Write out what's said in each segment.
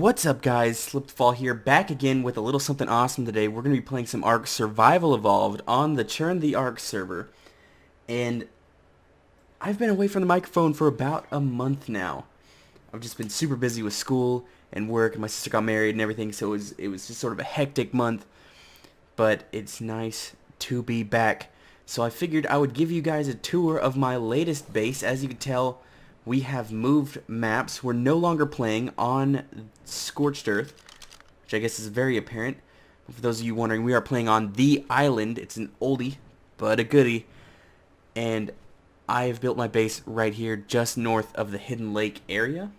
What's up, guys? Slipfall here, back again with a little something awesome today. We're going to be playing some Ark Survival Evolved on the Churn the Ark server. And I've been away from the microphone for about a month now. I've just been super busy with school and work, and my sister got married and everything, so it was just sort of a hectic month. But it's nice to be back. So I figured I would give you guys a tour of my latest base. As you can tell, we have moved maps. We're no longer playing on Scorched Earth, which I guess is very apparent. For those of you wondering, we are playing on The Island. It's an oldie, but a goodie. And I have built my base right here, just north of the Hidden Lake area.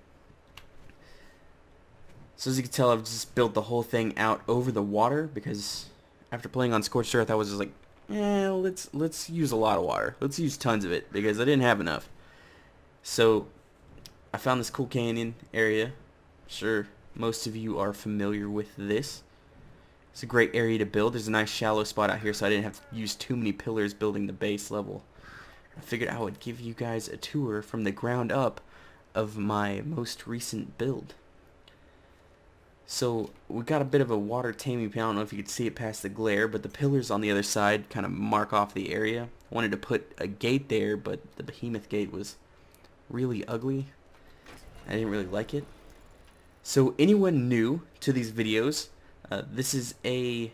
So as you can tell, I've just built the whole thing out over the water, because after playing on Scorched Earth, I was just like, let's use a lot of water. Let's use tons of it, because I didn't have enough. So I found this cool canyon area. Sure, most of you are familiar with this. It's a great area to build. There's a nice shallow spot out here, so I didn't have to use too many pillars building the base level. I figured I would give you guys a tour from the ground up of my most recent build. So we got a bit of a water taming pen. I don't know if you could see it past the glare, but the pillars on the other side kind of mark off the area. I wanted to put a gate there, but the behemoth gate was really ugly. I didn't really like it. So anyone new to these videos, this is a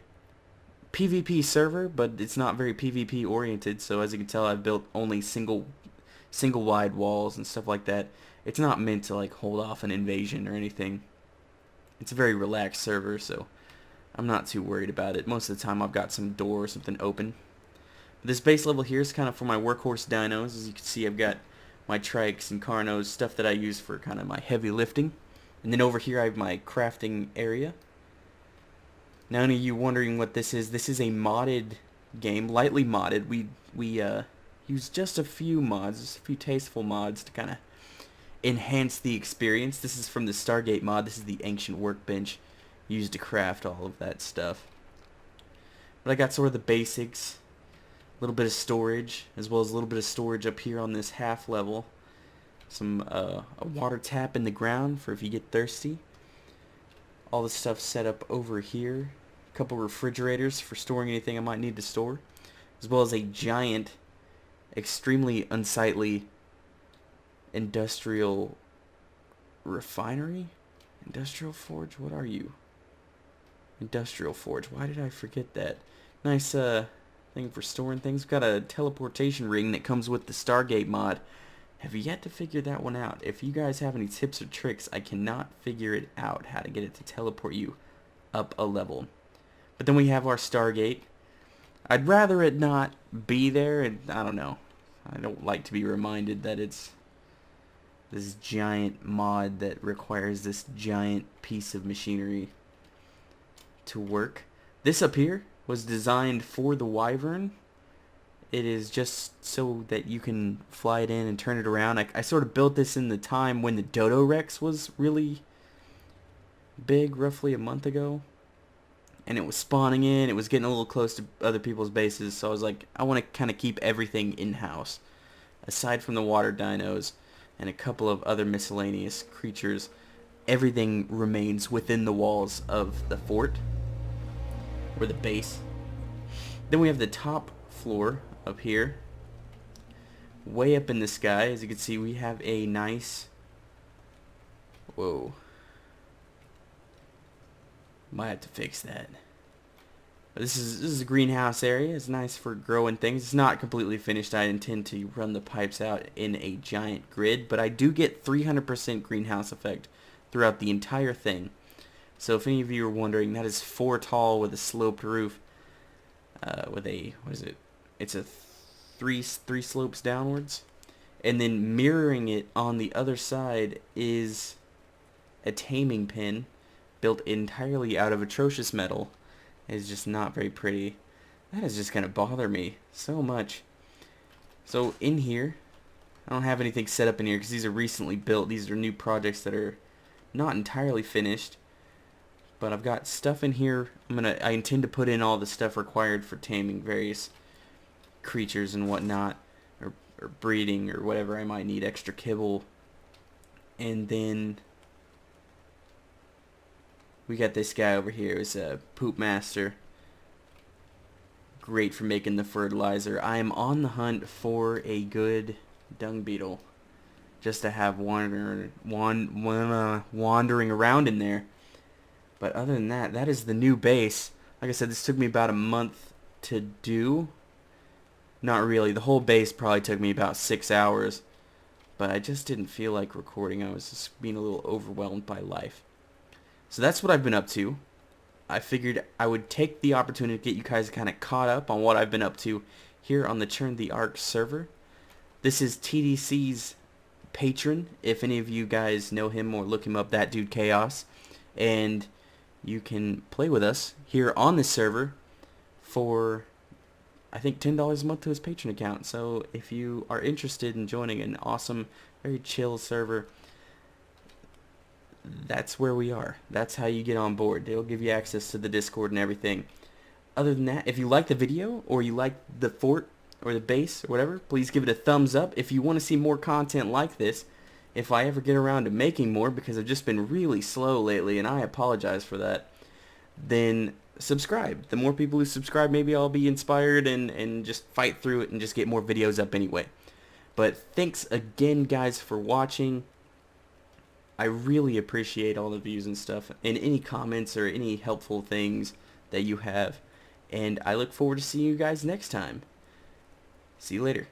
PvP server, but it's not very PvP oriented. So as you can tell, I've built only single wide walls and stuff like that. It's not meant to like hold off an invasion or anything. It's a very relaxed server, so I'm not too worried about it. Most of the time I've got some door or something open. This base level here is kind of for my workhorse dinos. As you can see, I've got my trikes and carnos, stuff that I use for kind of my heavy lifting. And then over here I have my crafting area. Now any of you wondering what this is a modded game, lightly modded. We use just a few mods, just a few tasteful mods to kind of enhance the experience. This is from the Stargate mod. This is the ancient workbench used to craft all of that stuff. But I got sort of the basics. A little bit of storage, as well as a little bit of storage up here on this half level. Some a water tap in the ground for if you get thirsty. All the stuff set up over here. A couple refrigerators for storing anything I might need to store, as well as a giant, extremely unsightly industrial refinery? Industrial forge? What are you? Industrial forge. Why did I forget that? Nice thing for storing things. We've got a teleportation ring that comes with the Stargate mod. Have yet to figure that one out. If you guys have any tips or tricks, I cannot figure it out, how to get it to teleport you up a level. But then we have our Stargate. I'd rather it not be there, and I don't know. I don't like to be reminded that it's this giant mod that requires this giant piece of machinery to work. This up here was designed for the Wyvern. It is just so that you can fly it in and turn it around. I sort of built this in the time when the Dodo Rex was really big, roughly a month ago. And it was spawning in. It was getting a little close to other people's bases. So I was like, I want to kind of keep everything in-house. Aside from the water dinos and a couple of other miscellaneous creatures, everything remains within the walls of the fort, or the base. Then we have the top floor up here. Way up in the sky, as you can see, we have a nice... Whoa. Might have to fix that. But this is a greenhouse area. It's nice for growing things. It's not completely finished. I intend to run the pipes out in a giant grid, but I do get 300% greenhouse effect throughout the entire thing. So if any of you are wondering, that is 4 tall with a sloped roof. With a, what is it? It's a three slopes downwards. And then mirroring it on the other side is a taming pen built entirely out of atrocious metal. It's just not very pretty. That is just going to bother me so much. So in here, I don't have anything set up in here because these are recently built. These are new projects that are not entirely finished. But I've got stuff in here. I intend to put in all the stuff required for taming various creatures and whatnot, or breeding or whatever I might need, extra kibble. And then We got this guy over here. It's a Poop Master. Great for making the fertilizer. I am on the hunt for a good dung beetle, just to have wandering around in there. But other than that, that is the new base. Like I said, this took me about a month to do. Not really. The whole base probably took me about 6 hours. But I just didn't feel like recording. I was just being a little overwhelmed by life. So that's what I've been up to. I figured I would take the opportunity to get you guys kind of caught up on what I've been up to here on the Churn the Ark server. This is TDC's patron, if any of you guys know him or look him up, That Dude Chaos. And you can play with us here on this server for, I think, $10 a month to his patron account. So if you are interested in joining an awesome, very chill server, that's where we are. That's how you get on board. They'll give you access to the Discord and everything. Other than that, if you like the video or you like the fort or the base or whatever, please give it a thumbs up. If you want to see more content like this, if I ever get around to making more, because I've just been really slow lately and I apologize for that, then subscribe. The more people who subscribe, maybe I'll be inspired and just fight through it and just get more videos up anyway. But thanks again, guys, for watching. I really appreciate all the views and stuff, and any comments or any helpful things that you have. And I look forward to seeing you guys next time. See you later.